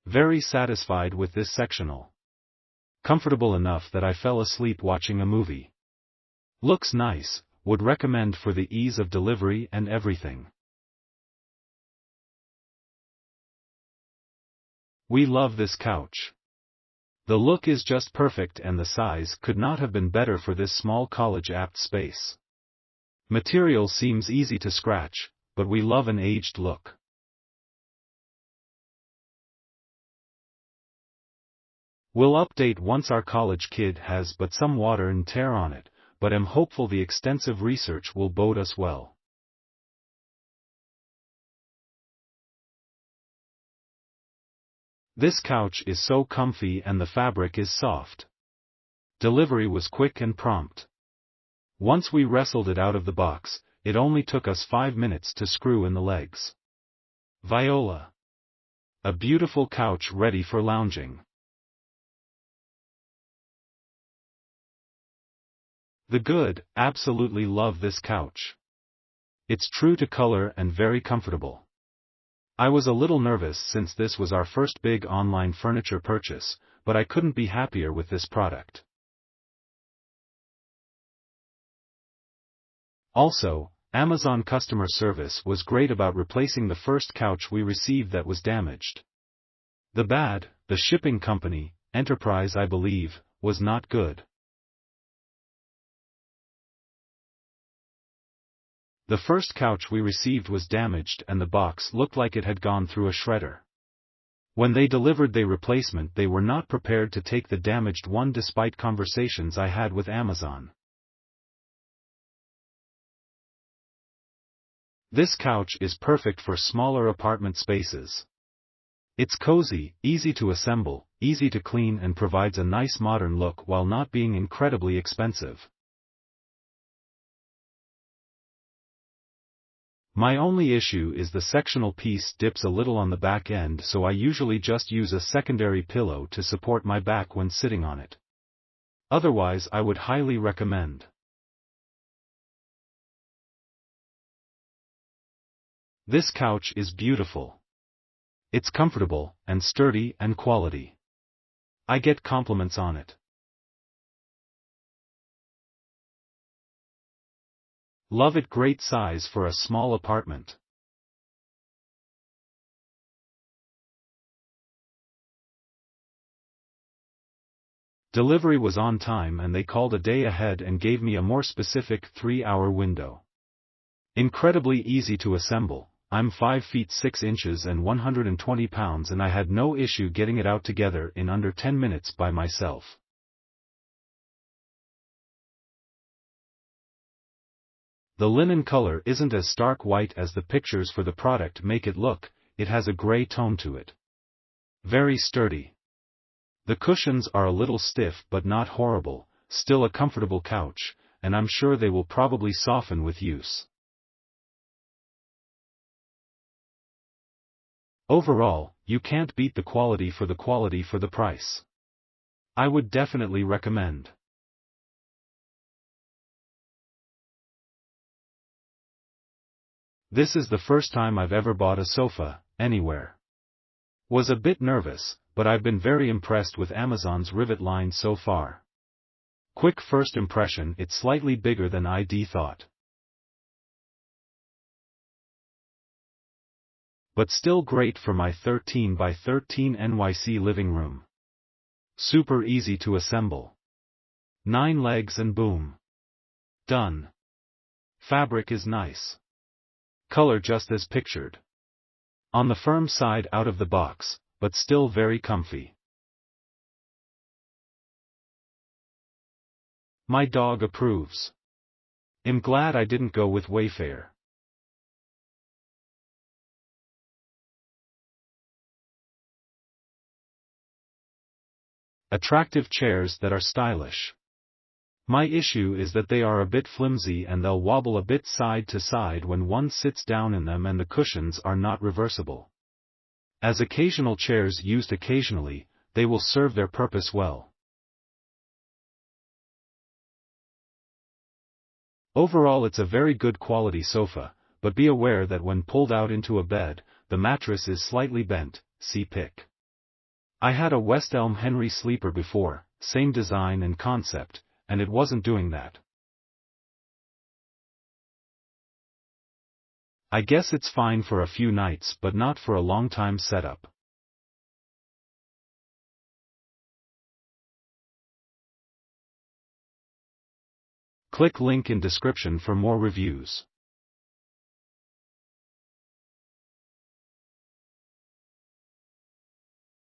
Very satisfied with this sectional. Comfortable enough that I fell asleep watching a movie. Looks nice, would recommend for the ease of delivery and everything. We love this couch. The look is just perfect and the size could not have been better for this small college-apt space. Material seems easy to scratch, but we love an aged look. We'll update once our college kid has but some water and tear on it, but am hopeful the extensive research will bode us well. This couch is so comfy and the fabric is soft. Delivery was quick and prompt. Once we wrestled it out of the box, it only took us 5 minutes to screw in the legs. Viola. A beautiful couch ready for lounging. The good, absolutely love this couch. It's true to color and very comfortable. I was a little nervous since this was our first big online furniture purchase, but I couldn't be happier with this product. Also, Amazon customer service was great about replacing the first couch we received that was damaged. The shipping company, Enterprise I believe, was not good. The first couch we received was damaged and the box looked like it had gone through a shredder. When they delivered the replacement, they were not prepared to take the damaged one despite conversations I had with Amazon. This couch is perfect for smaller apartment spaces. It's cozy, easy to assemble, easy to clean and provides a nice modern look while not being incredibly expensive. My only issue is the sectional piece dips a little on the back end, so I usually just use a secondary pillow to support my back when sitting on it. Otherwise, I would highly recommend. This couch is beautiful. It's comfortable, and sturdy and quality. I get compliments on it. Love it, great size for a small apartment. Delivery was on time and they called a day ahead and gave me a more specific 3-hour window. Incredibly easy to assemble. I'm 5 feet 6 inches and 120 pounds and I had no issue getting it out together in under 10 minutes by myself. The linen color isn't as stark white as the pictures for the product make it look, it has a gray tone to it. Very sturdy. The cushions are a little stiff but not horrible, still a comfortable couch, and I'm sure they will probably soften with use. Overall, you can't beat the quality for the price. I would definitely recommend. This is the first time I've ever bought a sofa, anywhere. Was a bit nervous, but I've been very impressed with Amazon's Rivet line so far. Quick first impression, it's slightly bigger than I'd thought. But still great for my 13 by 13 NYC living room. Super easy to assemble. 9 legs and boom. Done. Fabric is nice. Color just as pictured. On the firm side out of the box, but still very comfy. My dog approves. I'm glad I didn't go with Wayfair. Attractive chairs that are stylish. My issue is that they are a bit flimsy and they'll wobble a bit side to side when one sits down in them and the cushions are not reversible. As occasional chairs used occasionally, they will serve their purpose well. Overall, it's a very good quality sofa, but be aware that when pulled out into a bed, the mattress is slightly bent, see pic. I had a West Elm Henry sleeper before, same design and concept, and it wasn't doing that. I guess it's fine for a few nights but not for a long time setup. Click link in description for more reviews.